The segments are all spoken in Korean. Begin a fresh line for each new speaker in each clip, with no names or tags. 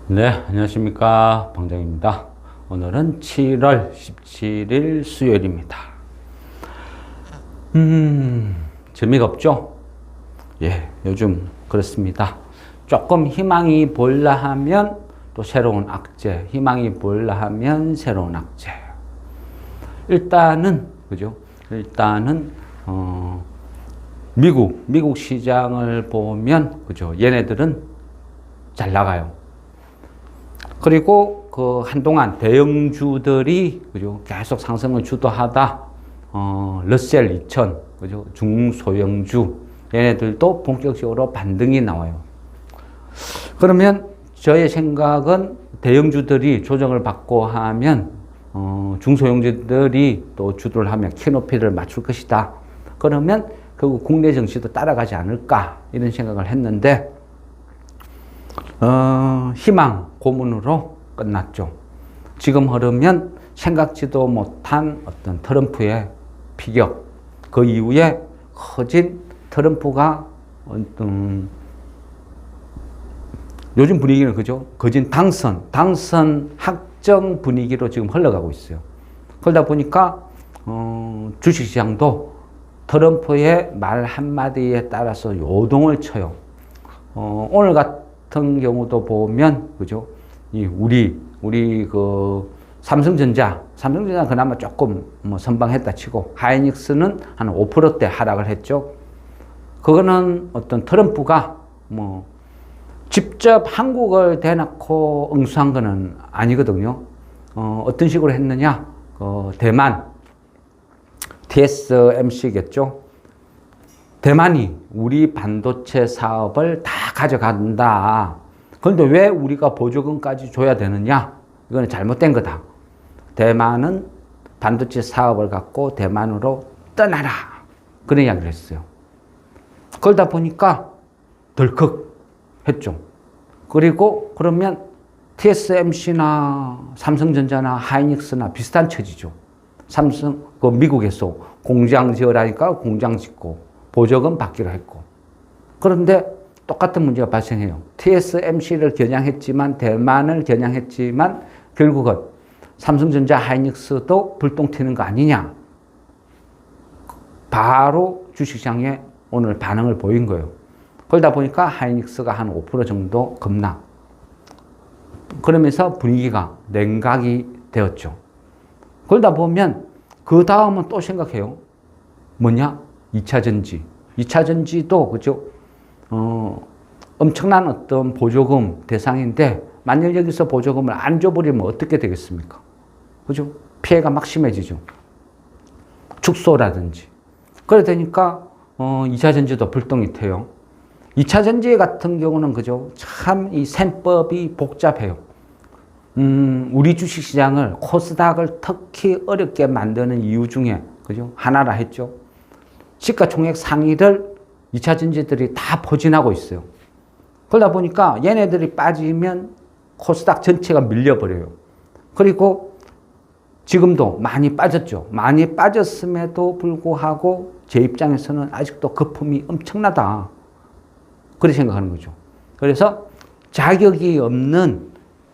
네, 안녕하십니까. 방장입니다. 오늘은 7월 17일 수요일입니다. 재미가 없죠? 예, 요즘 그렇습니다. 조금 희망이 보일라 하면 또 새로운 악재, 희망이 보일라 하면 새로운 악재. 일단은, 그죠? 미국 시장을 보면, 그죠? 얘네들은 잘 나가요. 그리고 그 한동안 대형주들이 그죠 계속 상승을 주도하다 러셀 2000 그죠 중소형주 얘네들도 본격적으로 반등이 나와요. 그러면 저의 생각은 대형주들이 조정을 받고 하면 중소형주들이 또 주도를 하면 키높이를 맞출 것이다. 그러면 결국 국내 증시도 따라가지 않을까 이런 생각을 했는데 희망 고문으로 끝났죠. 지금 흐르면 생각지도 못한 어떤 트럼프의 피격, 그 이후에 커진 트럼프가 요즘 분위기는 그죠? 거진 당선 확정 분위기로 지금 흘러가고 있어요. 그러다 보니까 주식시장도 트럼프의 말 한마디에 따라서 요동을 쳐요. 오늘 같은 경우도 보면 그죠? 우리 그 삼성전자 그나마 조금 뭐 선방했다 치고 하이닉스는 한 5%대 하락을 했죠. 그거는 어떤 트럼프가 뭐 직접 한국을 대놓고 응수한 거는 아니거든요. 어떤 식으로 했느냐? 대만 TSMC겠죠. 대만이 우리 반도체 사업을 다 가져간다. 그런데 왜 우리가 보조금까지 줘야 되느냐? 이거는 잘못된 거다. 대만은 반도체 사업을 갖고 대만으로 떠나라. 그런 이야기를 했어요. 그러다 보니까 덜컥 했죠. 그리고 그러면 TSMC나 삼성전자나 하이닉스나 비슷한 처지죠. 그 미국에서 공장 지으라니까 공장 짓고 보조금 받기로 했고. 그런데 똑같은 문제가 발생해요. TSMC를 겨냥했지만 대만을 겨냥했지만 결국은 삼성전자 하이닉스도 불똥 튀는 거 아니냐. 바로 주식시장에 오늘 반응을 보인 거예요. 그러다 보니까 하이닉스가 한 5% 정도 급락. 그러면서 분위기가 냉각이 되었죠. 그러다 보면 그 다음은 또 생각해요. 뭐냐? 2차 전지. 2차 전지도 그죠? 엄청난 어떤 보조금 대상인데 만약 여기서 보조금을 안 줘버리면 어떻게 되겠습니까? 그죠? 피해가 막 심해지죠. 축소라든지. 그래 되니까 2차 전지도 불똥이 튀어요. 2차 전지 같은 경우는 그죠? 참 이 셈법이 복잡해요. 우리 주식시장을 코스닥을 특히 어렵게 만드는 이유 중에 그죠? 하나라 했죠. 시가총액 상위를 2차 전지들이 다 포진하고 있어요. 그러다 보니까 얘네들이 빠지면 코스닥 전체가 밀려버려요. 그리고 지금도 많이 빠졌죠. 많이 빠졌음에도 불구하고 제 입장에서는 아직도 거품이 엄청나다. 그렇게 생각하는 거죠. 그래서 자격이 없는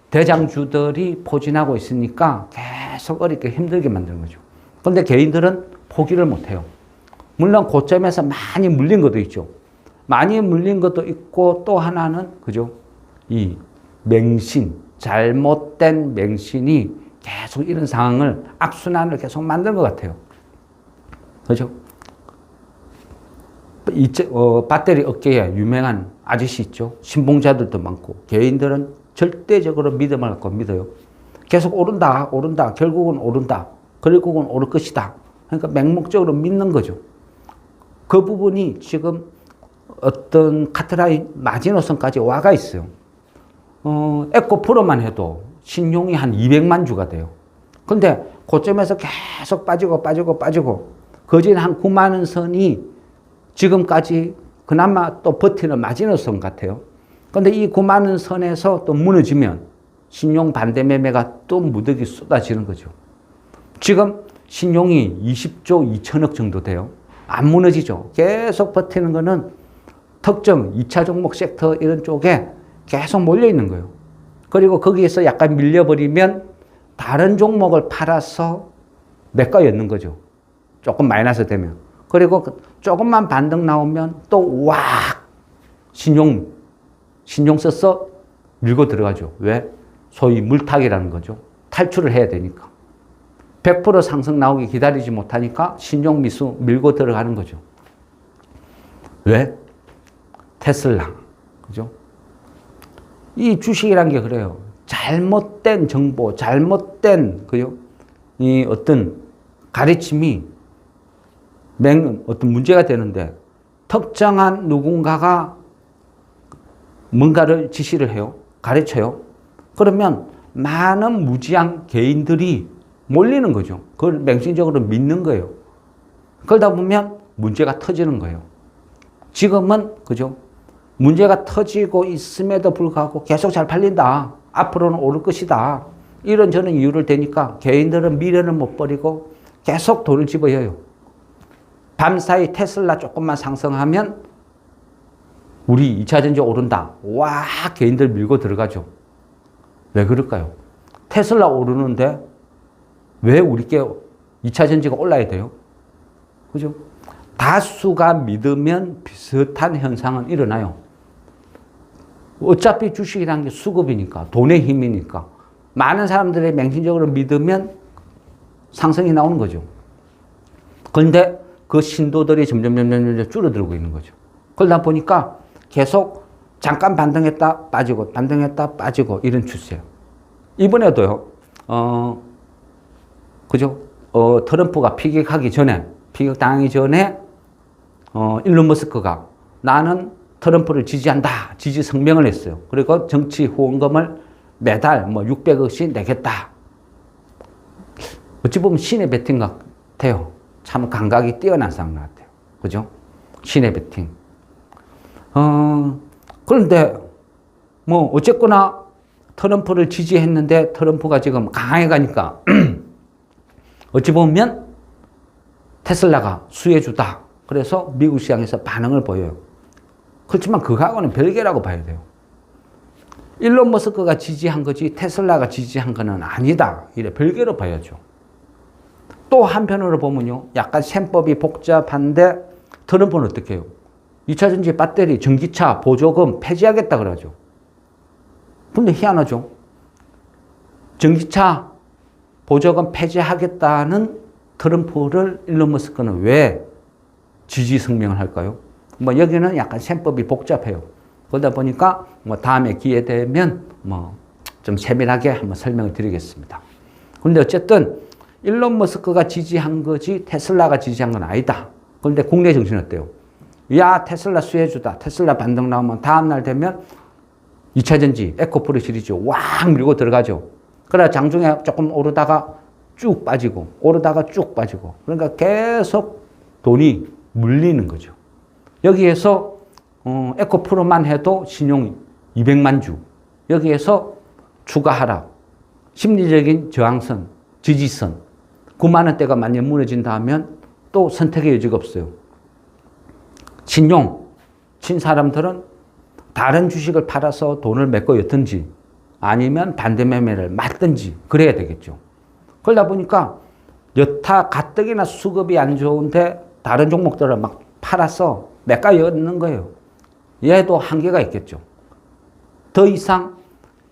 대장주들이 포진하고 있으니까 계속 어렵게 힘들게 만드는 거죠. 그런데 개인들은 포기를 못해요. 물론 고점에서 많이 물린 것도 있죠. 많이 물린 것도 있고 또 하나는 그죠? 이 맹신, 잘못된 맹신이 계속 이런 상황을 악순환을 계속 만든 것 같아요. 그죠? 배터리 업계에 유명한 아저씨 있죠. 신봉자들도 많고 개인들은 절대적으로 믿음을 갖고 믿어요. 계속 오른다. 결국은 오른다. 결국은 오를 것이다. 그러니까 맹목적으로 믿는 거죠. 그 부분이 지금 어떤 카트라인 마지노선까지 와가 있어요. 에코프로만 해도 신용이 한 200만 주가 돼요. 근데 고점에서 계속 빠지고 거진 한 9만 원 선이 지금까지 그나마 또 버티는 마지노선 같아요. 근데 이 9만 원 선에서 또 무너지면 신용 반대 매매가 또 무더기 쏟아지는 거죠. 지금 신용이 20조 2천억 정도 돼요. 안 무너지죠. 계속 버티는 거는 특정 2차 종목 섹터 이런 쪽에 계속 몰려 있는 거예요. 그리고 거기에서 약간 밀려버리면 다른 종목을 팔아서 매가였는 거죠. 조금 마이너스 되면. 그리고 조금만 반등 나오면 또 와 신용 써서 밀고 들어가죠. 왜? 소위 물타기라는 거죠. 탈출을 해야 되니까. 100% 상승 나오기 기다리지 못하니까 신용 미수 밀고 들어가는 거죠. 왜? 테슬라. 그죠? 이 주식이란 게 그래요. 잘못된 정보, 잘못된, 그요? 이 어떤 가르침이 어떤 문제가 되는데, 특정한 누군가가 뭔가를 지시를 해요. 가르쳐요. 그러면 많은 무지한 개인들이 몰리는 거죠. 그걸 맹신적으로 믿는 거예요. 그러다 보면 문제가 터지는 거예요. 지금은, 그죠? 문제가 터지고 있음에도 불구하고 계속 잘 팔린다. 앞으로는 오를 것이다. 이런저런 이유를 대니까 개인들은 미래를 못 버리고 계속 돈을 집어여요. 밤사이 테슬라 조금만 상승하면 우리 2차전지 오른다. 와, 개인들 밀고 들어가죠. 왜 그럴까요? 테슬라 오르는데 왜 우리께 2차전지가 올라야 돼요? 그죠? 다수가 믿으면 비슷한 현상은 일어나요. 어차피 주식이라는 게 수급이니까, 돈의 힘이니까. 많은 사람들이 맹신적으로 믿으면 상승이 나오는 거죠. 그런데 그 신도들이 점점 줄어들고 있는 거죠. 그러다 보니까 계속 잠깐 반등했다 빠지고 반등했다 빠지고 이런 추세예요. 이번에도요. 그죠? 트럼프가 피격당하기 전에 일론 머스크가 나는 트럼프를 지지한다. 지지 성명을 했어요. 그리고 정치 후원금을 매달 600억씩 내겠다. 어찌 보면 신의 배팅 같아요. 참 감각이 뛰어난 사람 같아요. 그죠? 신의 배팅. 그런데 어쨌거나 트럼프를 지지했는데 트럼프가 지금 강하게 가니까 어찌 보면 테슬라가 수혜주다. 그래서 미국 시장에서 반응을 보여요. 그렇지만 그거하고는 별개라고 봐야 돼요. 일론 머스크가 지지한 거지 테슬라가 지지한 거는 아니다. 이래 별개로 봐야죠. 또 한편으로 보면요. 약간 셈법이 복잡한데 트럼프는 어떻게 해요? 2차전지 배터리, 전기차, 보조금 폐지하겠다 그러죠. 근데 희한하죠. 전기차, 보조금 폐지하겠다는 트럼프를 일론 머스크는 왜 지지 성명을 할까요? 여기는 약간 셈법이 복잡해요. 그러다 보니까 다음에 기회 되면 좀 세밀하게 한번 설명을 드리겠습니다. 그런데 어쨌든 일론 머스크가 지지한 거지 테슬라가 지지한 건 아니다. 그런데 국내 정신 어때요? 야, 테슬라 수혜주다. 테슬라 반등 나오면 다음날 되면 2차전지, 에코프로 시리즈 왕 밀고 들어가죠. 그러다 장중에 조금 오르다가 쭉 빠지고, 오르다가 쭉 빠지고. 그러니까 계속 돈이 물리는 거죠. 여기에서 에코프로만 해도 신용 200만 주. 여기에서 추가 하락, 심리적인 저항선, 지지선, 9만 원대가 만약 무너진다 하면 또 선택의 여지가 없어요. 신용, 친 사람들은 다른 주식을 팔아서 돈을 메꿔였든지 아니면 반대 매매를 맞든지 그래야 되겠죠. 그러다 보니까 여타 가뜩이나 수급이 안 좋은데 다른 종목들을 막 팔아서 매가였는 거예요. 얘도 한계가 있겠죠. 더 이상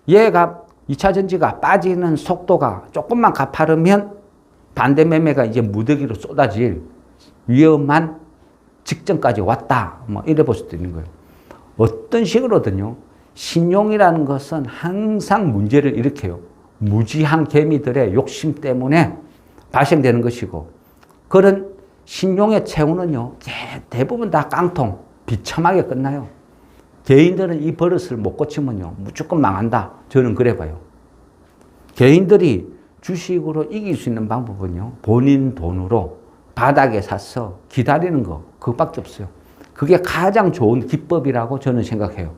얘가 2차 전지가 빠지는 속도가 조금만 가파르면 반대 매매가 이제 무더기로 쏟아질 위험한 직전까지 왔다. 이래 볼 수도 있는 거예요. 어떤 식으로든요. 신용이라는 것은 항상 문제를 일으켜요. 무지한 개미들의 욕심 때문에 발생되는 것이고 그런 신용의 채우는요. 대부분 다 깡통, 비참하게 끝나요. 개인들은 이 버릇을 못 고치면요. 무조건 망한다. 저는 그래 봐요. 개인들이 주식으로 이길 수 있는 방법은요. 본인 돈으로 바닥에 사서 기다리는 거 그것밖에 없어요. 그게 가장 좋은 기법이라고 저는 생각해요.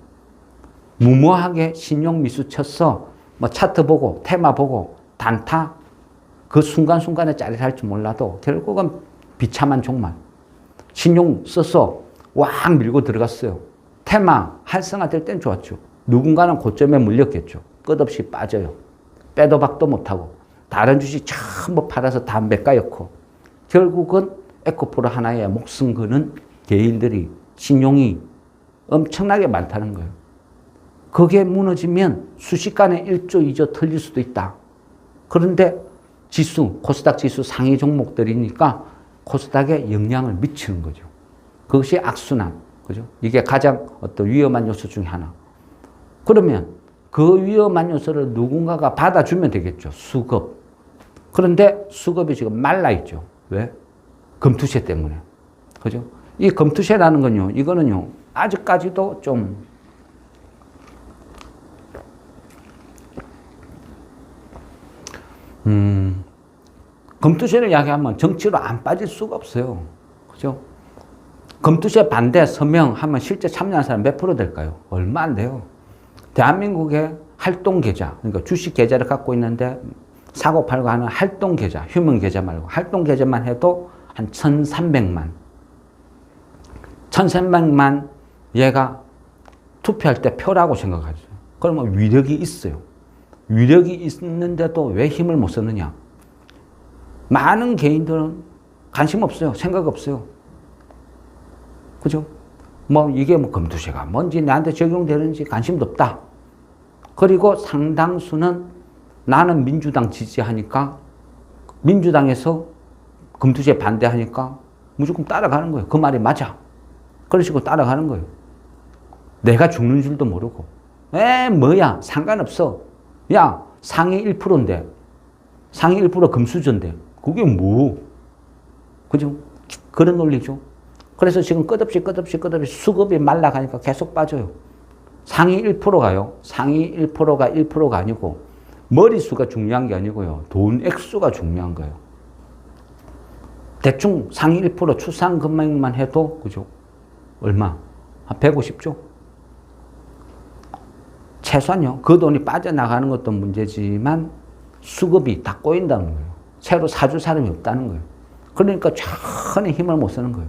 무모하게 신용 미수 쳤어. 차트 보고 테마 보고 단타 그 순간순간에 짜릿할 줄 몰라도 결국은 비참한 종말. 신용 써서 왕 밀고 들어갔어요. 테마 활성화될 땐 좋았죠. 누군가는 고점에 물렸겠죠. 끝없이 빠져요. 빼도 박도 못하고 다른 주식 전부 팔아서 다 매가였고 결국은 에코프로 하나에 목숨 거는 개인들이 신용이 엄청나게 많다는 거예요. 그게 무너지면 순식간에 1조, 2조 털릴 수도 있다. 그런데 지수, 코스닥 지수 상위 종목들이니까 코스닥에 영향을 미치는 거죠. 그것이 악순환. 그죠? 이게 가장 어떤 위험한 요소 중에 하나. 그러면 그 위험한 요소를 누군가가 받아주면 되겠죠. 수급. 그런데 수급이 지금 말라있죠. 왜? 금투세 때문에. 그죠? 이 금투세라는 건요, 이거는요, 아직까지도 좀, 금투세를 이야기하면 정치로 안 빠질 수가 없어요. 그죠? 금투세 반대 서명하면 실제 참여하는 사람 몇 프로 될까요? 얼마 안 돼요. 대한민국의 활동 계좌, 그러니까 주식 계좌를 갖고 있는데 사고 팔고 하는 활동 계좌, 휴먼 계좌 말고 활동 계좌만 해도 한 1,300만. 1,300만 얘가 투표할 때 표라고 생각하죠. 그러면 위력이 있어요. 위력이 있는데도 왜 힘을 못 쓰느냐? 많은 개인들은 관심 없어요. 생각 없어요. 그죠? 뭐 이게 뭐 금투세가 뭔지 나한테 적용되는지 관심도 없다. 그리고 상당수는 나는 민주당 지지하니까 민주당에서 금투세 반대하니까 무조건 따라가는 거예요. 그 말이 맞아. 그러시고 따라가는 거예요. 내가 죽는 줄도 모르고. 뭐야 상관없어. 야 상위 1%인데 상위 1% 금수저인데 그게 뭐. 그죠? 그런 논리죠. 그래서 지금 끝없이 수급이 말라가니까 계속 빠져요. 상위 1%가요. 상위 1%가 1%가 아니고 머리수가 중요한 게 아니고요. 돈 액수가 중요한 거예요. 대충 상위 1% 추산 금액만 해도 그죠? 얼마? 한 150조? 최소한요. 그 돈이 빠져나가는 것도 문제지만 수급이 다 꼬인다는 거예요. 새로 사줄 사람이 없다는 거예요. 그러니까 전혀 힘을 못 쓰는 거예요.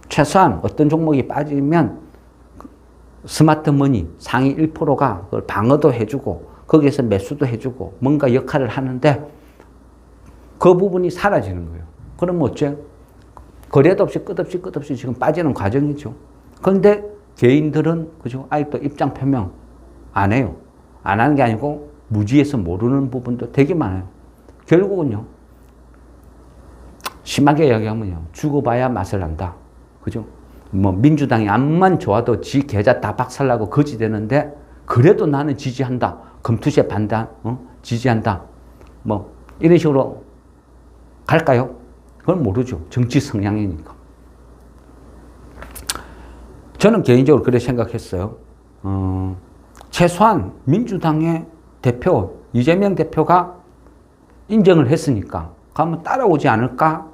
최소한 어떤 종목이 빠지면 스마트머니 상위 1%가 그걸 방어도 해주고 거기에서 매수도 해주고 뭔가 역할을 하는데 그 부분이 사라지는 거예요. 그러면 어째? 거래도 없이 끝없이 지금 빠지는 과정이죠. 그런데 개인들은 그죠? 아직도 입장 표명 안 해요. 안 하는 게 아니고 무지해서 모르는 부분도 되게 많아요. 결국은요. 심하게 이야기하면요. 죽어봐야 맛을 안다. 그죠? 뭐 민주당이 암만 좋아도 지 계좌 다 박살나고 거지 되는데 그래도 나는 지지한다. 금투세 반대, 지지한다. 뭐 이런 식으로 갈까요? 그건 모르죠. 정치 성향이니까. 저는 개인적으로 그렇게 생각했어요. 최소한 민주당의 대표 이재명 대표가 인정을 했으니까 그러면 따라오지 않을까?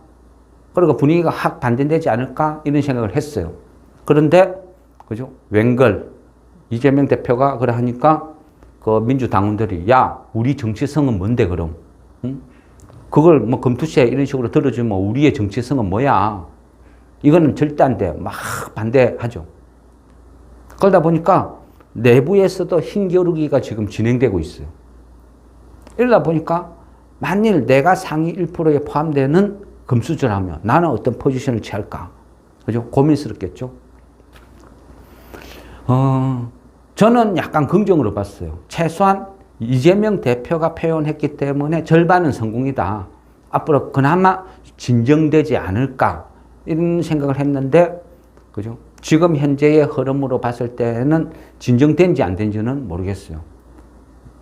그리고 분위기가 확 반전되지 않을까? 이런 생각을 했어요. 그런데 그죠? 웬걸 이재명 대표가 그래 하니까 그 민주당원들이 야 우리 정치성은 뭔데 그럼? 응? 그걸 뭐 금투세 이런 식으로 들어주면 우리의 정치성은 뭐야? 이거는 절대 안 돼. 막 반대하죠. 그러다 보니까 내부에서도 힘겨루기가 지금 진행되고 있어요. 이러다 보니까 만일 내가 상위 1%에 포함되는 금수저라면 나는 어떤 포지션을 취할까? 그죠? 고민스럽겠죠? 저는 약간 긍정으로 봤어요. 최소한 이재명 대표가 표현했기 때문에 절반은 성공이다. 앞으로 그나마 진정되지 않을까? 이런 생각을 했는데, 그죠? 지금 현재의 흐름으로 봤을 때는 진정된지 안 된지는 모르겠어요.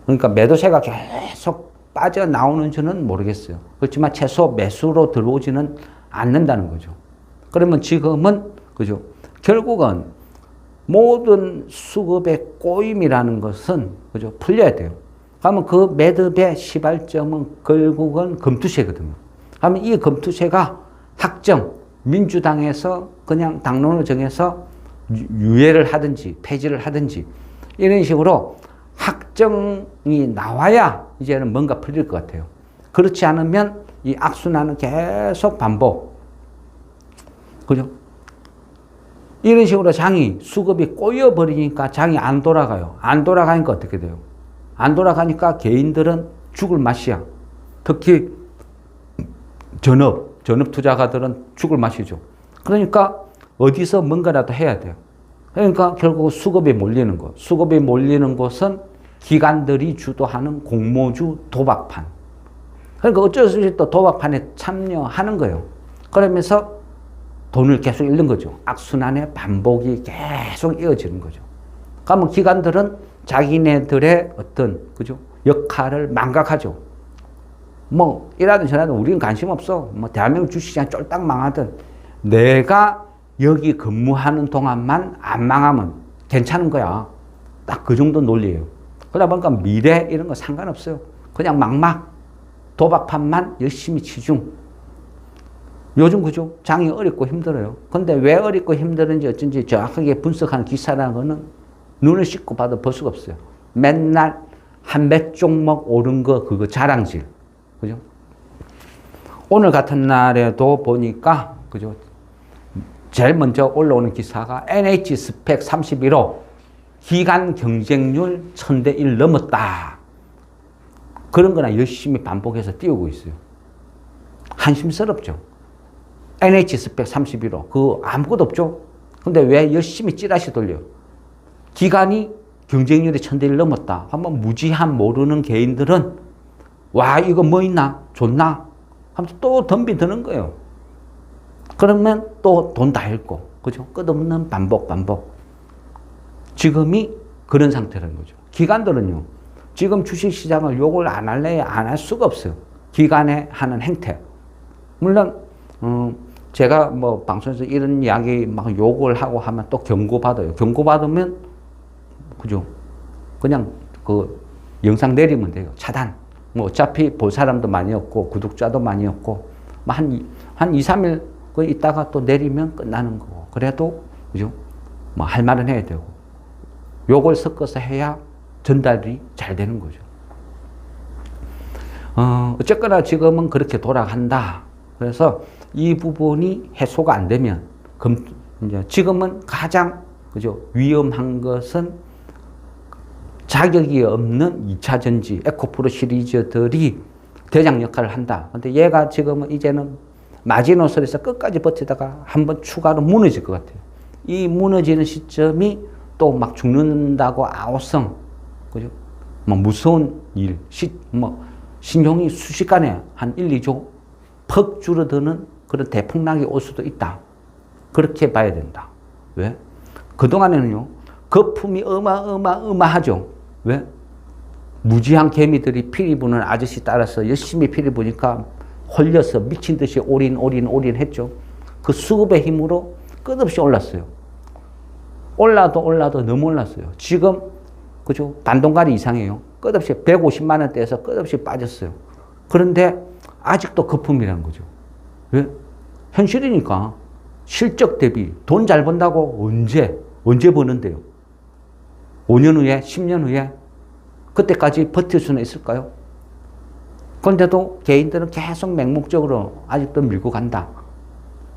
그러니까 매도세가 계속 빠져나오는지는 모르겠어요. 그렇지만 최소 매수로 들어오지는 않는다는 거죠. 그러면 지금은, 그죠? 결국은 모든 수급의 꼬임이라는 것은, 그죠? 풀려야 돼요. 그러면 그 매듭의 시발점은 결국은 금투세거든요. 그러면 이 금투세가 확정, 민주당에서 그냥 당론을 정해서 유예를 하든지 폐지를 하든지 이런 식으로 확정이 나와야 이제는 뭔가 풀릴 것 같아요. 그렇지 않으면 이 악순환은 계속 반복. 그죠? 이런 식으로 장이 수급이 꼬여버리니까 장이 안 돌아가요. 안 돌아가니까 어떻게 돼요? 안 돌아가니까 개인들은 죽을 맛이야. 특히 전업 투자가들은 죽을 맛이죠. 그러니까 어디서 뭔가라도 해야 돼요. 그러니까 결국 수급에 몰리는 것. 수급에 몰리는 곳은 기관들이 주도하는 공모주 도박판. 그러니까 어쩔 수 없이 또 도박판에 참여하는 거예요. 그러면서 돈을 계속 잃는 거죠. 악순환의 반복이 계속 이어지는 거죠. 그러면 기관들은 자기네들의 어떤, 그죠? 역할을 망각하죠. 뭐, 이라든 저라든 우리는 관심 없어. 뭐, 대한민국 주식시장 쫄딱 망하든 내가 여기 근무하는 동안만 안 망하면 괜찮은 거야. 딱 그 정도 논리예요. 그러다 보니까 미래 이런 거 상관없어요. 그냥 막막 도박판만 열심히 치중. 요즘 그죠? 장이 어렵고 힘들어요. 근데 왜 어렵고 힘들은지 어쩐지 정확하게 분석하는 기사라는 거는 눈을 씻고 봐도 볼 수가 없어요. 맨날 한 몇 종목 오른 거 그거 자랑질. 그죠? 오늘 같은 날에도 보니까 그죠? 제일 먼저 올라오는 기사가 NH 스펙 31호 기간 경쟁률 1000대 1 넘었다. 그런 거나 열심히 반복해서 띄우고 있어요. 한심스럽죠. NH 스펙 31호 그거 아무것도 없죠. 근데 왜 열심히 찌라시 돌려? 기간이 경쟁률이 1000대 1 넘었다. 한번 무지한 모르는 개인들은 와 이거 뭐 있나? 좋나? 하면서 또 덤비 드는 거예요. 그러면 또 돈 다 잃고 그죠? 끝없는 반복. 지금이 그런 상태라는 거죠. 기관들은요. 지금 주식시장을 욕을 안 할래 안 할 수가 없어요. 기관에 하는 행태. 물론 제가 뭐 방송에서 이런 이야기 막 욕을 하고 하면 또 경고받아요. 경고받으면 그죠? 그냥 그 영상 내리면 돼요. 차단. 뭐 어차피 볼 사람도 많이 없고 구독자도 많이 없고 한 2, 3일 그 있다가 또 내리면 끝나는 거고. 그래도 그죠? 뭐 할 말은 해야 되고. 욕을 섞어서 해야 전달이 잘 되는 거죠. 어쨌거나 지금은 그렇게 돌아간다. 그래서 이 부분이 해소가 안 되면 이제 지금은 가장 그죠? 위험한 것은 자격이 없는 2차 전지 에코프로 시리즈들이 대장 역할을 한다. 근데 얘가 지금은 이제는 마지노선에서 끝까지 버티다가 한번 추가로 무너질 것 같아요. 이 무너지는 시점이 또 막 죽는다고 아우성, 그죠? 뭐 무서운 일, 신용이 순식간에 한 1, 2조 퍽 줄어드는 그런 대폭락이 올 수도 있다. 그렇게 봐야 된다. 왜? 그동안에는요, 거품이 어마어마하죠. 왜? 무지한 개미들이 피리 부는 아저씨 따라서 열심히 피리 부니까 홀려서 미친 듯이 올인 했죠. 그 수급의 힘으로 끝없이 올랐어요. 올라도 너무 올랐어요. 지금, 그죠? 반동간이 이상해요. 끝없이 150만 원대에서 끝없이 빠졌어요. 그런데 아직도 거품이라는 거죠. 왜? 현실이니까 실적 대비 돈 잘 번다고 언제 버는데요? 5년 후에, 10년 후에 그때까지 버틸 수는 있을까요? 그런데도 개인들은 계속 맹목적으로 아직도 밀고 간다.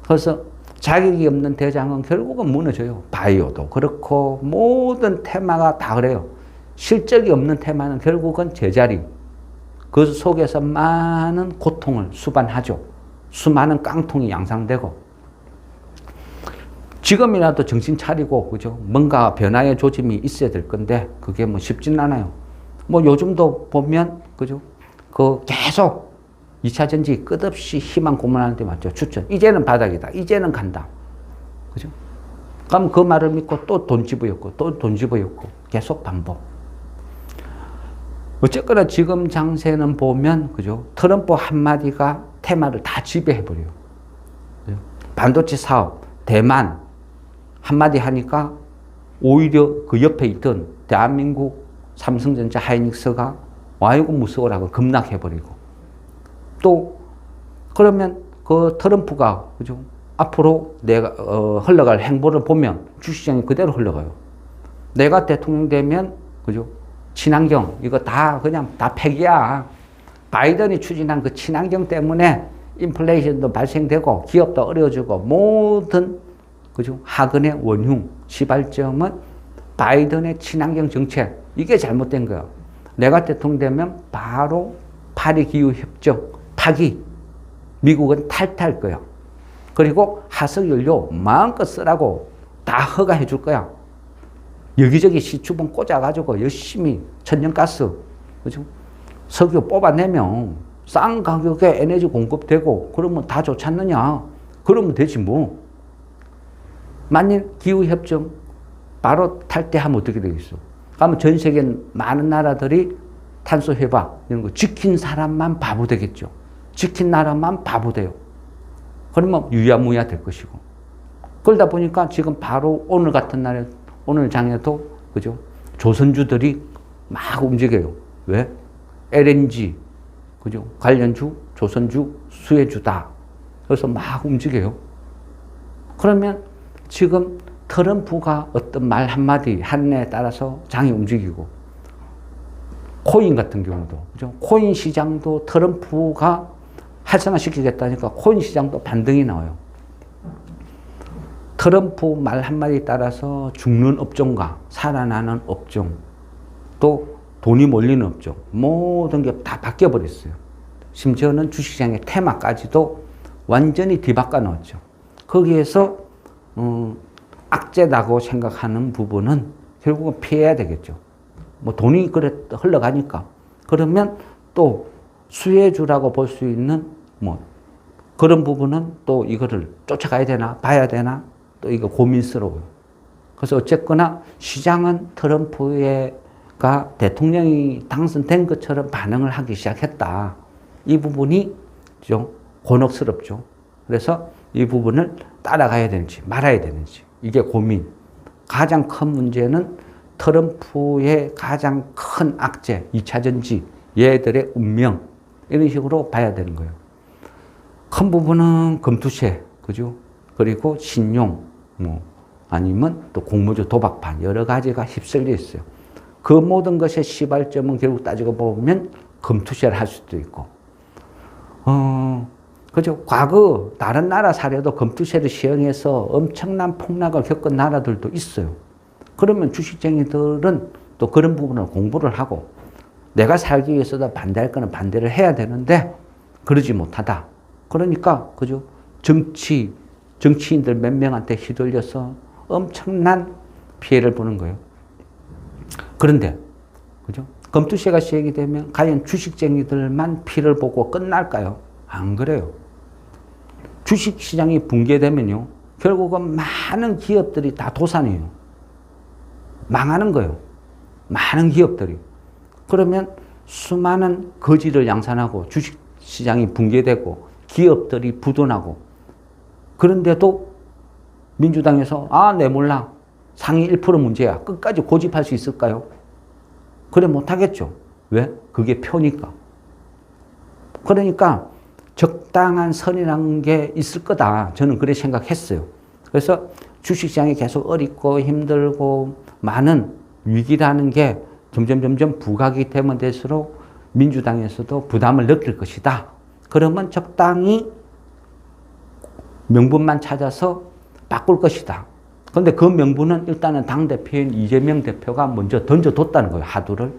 그래서 자격이 없는 대장은 결국은 무너져요. 바이오도 그렇고 모든 테마가 다 그래요. 실적이 없는 테마는 결국은 제자리. 그 속에서 많은 고통을 수반하죠. 수많은 깡통이 양상되고. 지금이라도 정신 차리고 그죠? 뭔가 변화의 조짐이 있어야 될 건데 그게 뭐 쉽진 않아요. 뭐 요즘도 보면 그죠? 그 계속 2차 전지 끝없이 희망 고문하는 데 맞죠. 추천. 이제는 바닥이다. 이제는 간다. 그죠? 그럼 그 말을 믿고 또 돈 집어였고 또 돈 집어였고 계속 반복. 어쨌거나 지금 장세는 보면 그죠? 트럼프 한마디가 테마를 다 지배해버려요. 그죠? 반도체 사업, 대만 한마디 하니까 오히려 그 옆에 있던 대한민국 삼성전자 하이닉스가 와 이거 무서워라고 급락해버리고 또 그러면 그 트럼프가 그죠? 앞으로 내가 흘러갈 행보를 보면 주식시장이 그대로 흘러가요. 내가 대통령 되면 그죠? 친환경 이거 다 그냥 다 폐기야. 바이든이 추진한 그 친환경 때문에 인플레이션도 발생되고 기업도 어려워지고 모든 그죠? 하근의 원흉 시발점은 바이든의 친환경 정책 이게 잘못된 거야. 내가 대통령 되면 바로 파리 기후 협정 파기. 미국은 탈퇴할 거야. 그리고 화석연료 마음껏 쓰라고 다 허가해 줄 거야. 여기저기 시추분 꽂아가지고 열심히 천연가스, 그죠? 석유 뽑아내면 싼 가격에 에너지 공급되고 그러면 다 좋지 않느냐. 그러면 되지 뭐. 만일 기후협정 바로 탈퇴하면 어떻게 되겠어? 그러면 전 세계 많은 나라들이 탄소 회박 이런 거 지킨 사람만 바보 되겠죠. 지킨 나라만 바보 돼요. 그러면 유야무야 될 것이고. 그러다 보니까 지금 바로 오늘 같은 날에, 오늘 장에도, 그죠? 조선주들이 막 움직여요. 왜? LNG, 그죠? 관련주, 조선주, 수혜주다. 그래서 막 움직여요. 그러면 지금 트럼프가 어떤 말 한마디, 한내에 따라서 장이 움직이고, 코인 같은 경우도, 그죠? 코인 시장도 트럼프가 활성화시키겠다니까 코인 시장도 반등이 나와요. 트럼프 말 한마디에 따라서 죽는 업종과 살아나는 업종, 또 돈이 몰리는 업종, 모든 게 다 바뀌어버렸어요. 심지어는 주식시장의 테마까지도 완전히 뒤바꿔 놓았죠. 거기에서 악재라고 생각하는 부분은 결국은 피해야 되겠죠. 뭐 돈이 그래 흘러가니까. 그러면 또 수혜주라고 볼 수 있는 뭐 그런 부분은 또 이거를 쫓아가야 되나 봐야 되나 또 이거 고민스러워요. 그래서 어쨌거나 시장은 트럼프가 대통령이 당선된 것처럼 반응을 하기 시작했다. 이 부분이 좀 곤혹스럽죠. 그래서 이 부분을 따라가야 되는지 말아야 되는지 이게 고민. 가장 큰 문제는 트럼프의 가장 큰 악재, 2차 전지, 얘들의 운명 이런 식으로 봐야 되는 거예요. 큰 부분은 금투세, 그죠? 그리고 신용, 뭐 아니면 또 공모주 도박판 여러 가지가 휩쓸려 있어요. 그 모든 것의 시발점은 결국 따지고 보면 금투세를 할 수도 있고, 그죠? 과거 다른 나라 사례도 금투세를 시행해서 엄청난 폭락을 겪은 나라들도 있어요. 그러면 주식쟁이들은 또 그런 부분을 공부를 하고 내가 살기 위해서도 반대할 거는 반대를 해야 되는데 그러지 못하다. 그러니까 그죠? 정치인들 몇 명한테 휘둘려서 엄청난 피해를 보는 거예요. 그런데 그죠? 금투세가 시행이 되면 과연 주식쟁이들만 피해를 보고 끝날까요? 안 그래요. 주식시장이 붕괴되면요. 결국은 많은 기업들이 다 도산해요. 망하는 거예요. 많은 기업들이. 그러면 수많은 거지를 양산하고 주식시장이 붕괴되고 기업들이 부도나고 그런데도 민주당에서 내 몰라. 상위 1% 문제야. 끝까지 고집할 수 있을까요? 그래 못하겠죠. 왜? 그게 표니까. 그러니까 적당한 선이라는 게 있을 거다. 저는 그렇게 생각했어요. 그래서 주식시장이 계속 어렵고 힘들고 많은 위기라는 게 점점 부각이 되면 될수록 민주당에서도 부담을 느낄 것이다. 그러면 적당히 명분만 찾아서 바꿀 것이다. 그런데 그 명분은 일단은 당대표인 이재명 대표가 먼저 던져뒀다는 거예요. 하두를.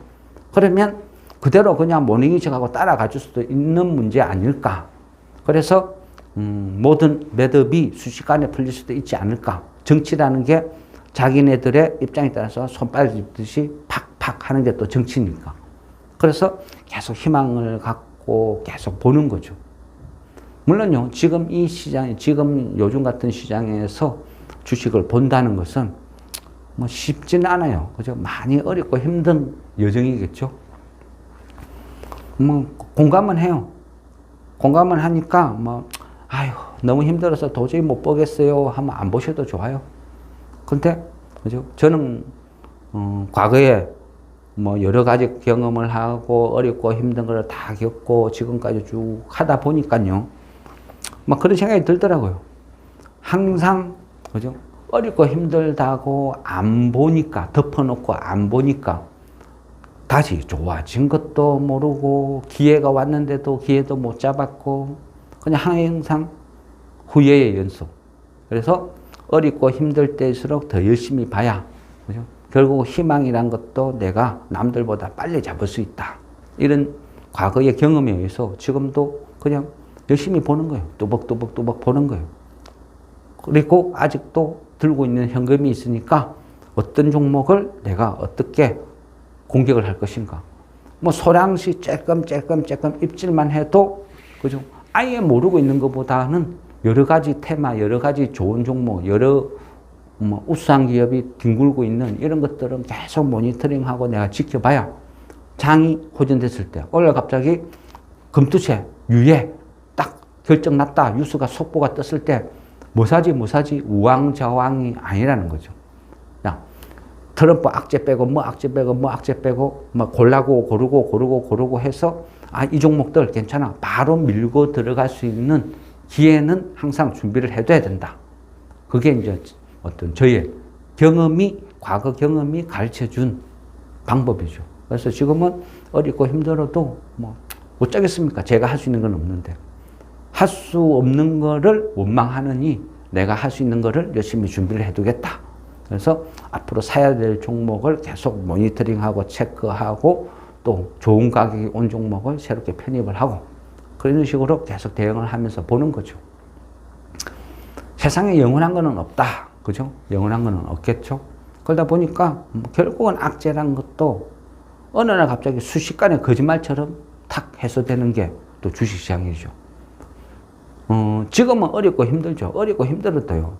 그러면 그대로 그냥 모닝이식하고 따라가 줄 수도 있는 문제 아닐까. 그래서 모든 매듭이 순식간에 풀릴 수도 있지 않을까. 정치라는 게 자기네들의 입장에 따라서 손빨 짚듯이 팍팍 하는 게 또 정치니까. 그래서 계속 희망을 갖고 계속 보는 거죠. 물론요, 지금 이 시장, 지금 요즘 같은 시장에서 주식을 본다는 것은 뭐 쉽지는 않아요. 그죠? 많이 어렵고 힘든 여정이겠죠. 뭐, 공감은 해요. 공감은 하니까 너무 힘들어서 도저히 못 보겠어요 하면 안 보셔도 좋아요. 근데, 그죠? 저는, 과거에 뭐 여러 가지 경험을 하고 어렵고 힘든 걸 다 겪고 지금까지 쭉 하다 보니까요. 막 그런 생각이 들더라고요. 항상, 그죠? 어렵고 힘들다고 안 보니까, 덮어놓고 안 보니까 다시 좋아진 것도 모르고 기회가 왔는데도 기회도 못 잡았고 그냥 항상 후회의 연속. 그래서 어렵고 힘들 때일수록 더 열심히 봐야, 그죠? 결국 희망이란 것도 내가 남들보다 빨리 잡을 수 있다. 이런 과거의 경험에 의해서 지금도 그냥 열심히 보는 거예요. 뚜벅뚜벅뚜벅 보는 거예요. 그리고 아직도 들고 있는 현금이 있으니까 어떤 종목을 내가 어떻게 공격을 할 것인가. 뭐 소량씩 쬐끔 입질만 해도 그죠? 아예 모르고 있는 것보다는 여러 가지 테마, 여러 가지 좋은 종목, 여러 뭐 우수한 기업이 뒹굴고 있는 이런 것들은 계속 모니터링하고 내가 지켜봐야 장이 호전됐을 때 오늘 갑자기 금투채, 유예 딱 결정 났다. 뉴스가 속보가 떴을 때 뭐 사지 우왕좌왕이 아니라는 거죠. 야, 트럼프 악재 빼고 뭐 악재 빼고 뭐 고르고 해서 아, 이 종목들 괜찮아. 바로 밀고 들어갈 수 있는 기회는 항상 준비를 해둬야 된다. 그게 이제 어떤 저의 과거 경험이 가르쳐 준 방법이죠. 그래서 지금은 어렵고 힘들어도 뭐 어쩌겠습니까? 제가 할 수 있는 건 없는데. 할 수 없는 거를 원망하느니 내가 할 수 있는 거를 열심히 준비를 해두겠다. 그래서 앞으로 사야 될 종목을 계속 모니터링하고 체크하고 또 좋은 가격이 온 종목을 새롭게 편입을 하고 그런 식으로 계속 대응을 하면서 보는 거죠. 세상에 영원한 거는 없다. 그죠? 영원한 거는 없겠죠. 그러다 보니까 결국은 악재란 것도 어느 날 갑자기 순식간에 거짓말처럼 탁 해소되는 게 또 주식시장이죠. 지금은 어렵고 힘들죠. 어렵고 힘들어도요.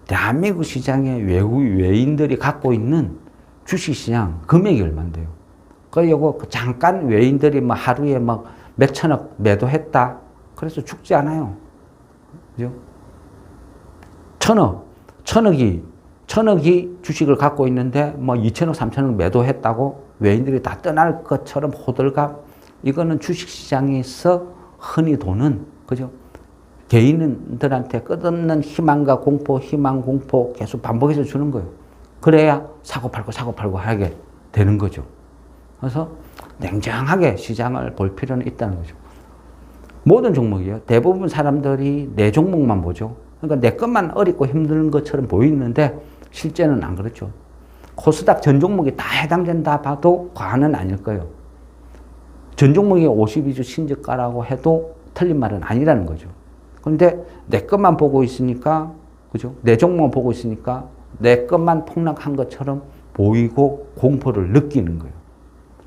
대한민국 시장에 외인들이 갖고 있는 주식시장 금액이 얼마인데요. 그리고 잠깐 외인들이 뭐 하루에 막 몇천억 매도했다. 그래서 죽지 않아요. 그죠? 천억이 주식을 갖고 있는데 뭐 2천억, 3천억 매도했다고 외인들이 다 떠날 것처럼 호들갑. 이거는 주식시장에서 흔히 도는, 그죠? 개인들한테 끝없는 희망과 공포, 희망, 공포 계속 반복해서 주는 거예요. 그래야 사고 팔고 하게 되는 거죠. 그래서 냉정하게 시장을 볼 필요는 있다는 거죠. 모든 종목이요. 대부분 사람들이 내 종목만 보죠. 그러니까 내 것만 어렵고 힘든 것처럼 보이는데 실제는 안 그렇죠. 코스닥 전 종목이 다 해당된다 봐도 과언은 아닐 거예요. 전 종목이 52주 신저가라고 해도 틀린 말은 아니라는 거죠. 그런데 내 것만 보고 있으니까, 그죠? 내 종목만 보고 있으니까 내 것만 폭락한 것처럼 보이고 공포를 느끼는 거예요.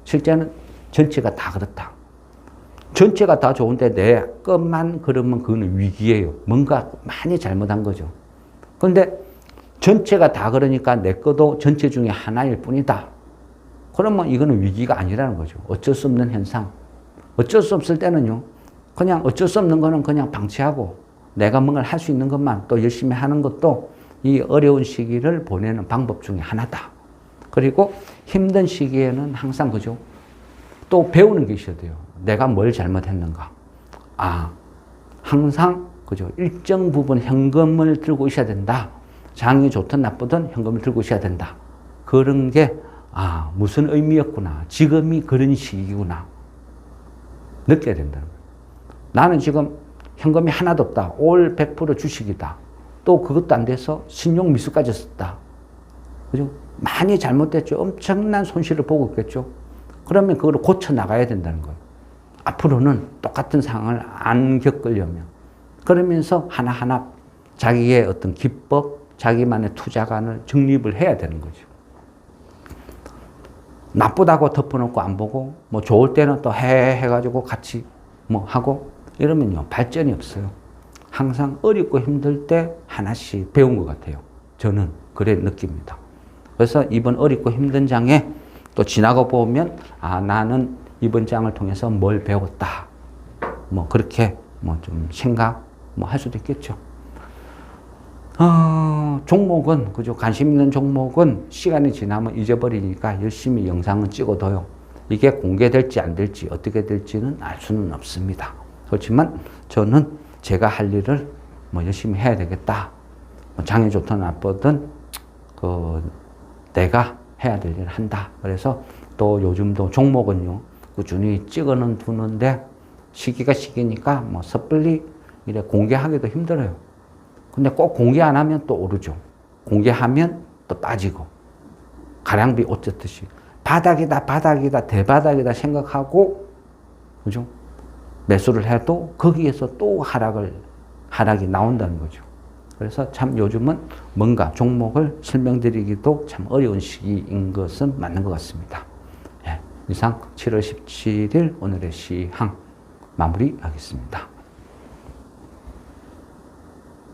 실제는 전체가 다 그렇다. 전체가 다 좋은데 내 것만 그러면 그거는 위기예요. 뭔가 많이 잘못한 거죠. 그런데 전체가 다 그러니까 내 것도 전체 중에 하나일 뿐이다. 그러면 이거는 위기가 아니라는 거죠. 어쩔 수 없는 현상. 어쩔 수 없을 때는요. 그냥 어쩔 수 없는 거는 그냥 방치하고 내가 뭔가를 할 수 있는 것만 또 열심히 하는 것도 이 어려운 시기를 보내는 방법 중에 하나다. 그리고 힘든 시기에는 항상 그죠. 또 배우는 게 있어야 돼요. 내가 뭘 잘못했는가. 항상 그죠. 일정 부분 현금을 들고 있어야 된다. 장이 좋든 나쁘든 현금을 들고 있어야 된다. 그런 게 무슨 의미였구나. 지금이 그런 시기구나. 느껴야 된다는 거예요. 나는 지금 현금이 하나도 없다. 올 100% 주식이다. 또 그것도 안 돼서 신용 미수까지 썼다. 그죠? 많이 잘못됐죠. 엄청난 손실을 보고 있겠죠. 그러면 그걸 고쳐 나가야 된다는 거예요. 앞으로는 똑같은 상황을 안 겪으려면. 그러면서 하나하나 자기의 어떤 기법, 자기만의 투자관을 정립을 해야 되는 거죠. 나쁘다고 덮어놓고 안 보고, 뭐 좋을 때는 또 해가지고 같이 뭐 하고, 이러면요, 발전이 없어요. 항상 어렵고 힘들 때 하나씩 배운 것 같아요. 저는 그래 느낍니다. 그래서 이번 어렵고 힘든 장에 또 지나고 보면, 나는 이번 장을 통해서 뭘 배웠다. 뭐 그렇게 뭐 좀 생각 뭐 할 수도 있겠죠. 종목은, 그죠? 관심 있는 종목은 시간이 지나면 잊어버리니까 열심히 영상은 찍어둬요. 이게 공개될지 안 될지 어떻게 될지는 알 수는 없습니다. 그렇지만 저는 제가 할 일을 뭐 열심히 해야 되겠다. 뭐 장이 좋든 나쁘든 내가 해야 될 일을 한다. 그래서 또 요즘도 종목은요 꾸준히 찍어는 두는데 시기니까 뭐 섣불리 이래 공개하기도 힘들어요. 근데 꼭 공개 안 하면 또 오르죠. 공개하면 또 빠지고. 가량비 옷 젖듯이 바닥이다, 바닥이다, 대바닥이다 생각하고, 그죠? 매수를 해도 거기에서 또 하락이 나온다는 거죠. 그래서 참 요즘은 뭔가 종목을 설명드리기도 참 어려운 시기인 것은 맞는 것 같습니다. 예, 이상 7월 17일 오늘의 시황 마무리하겠습니다.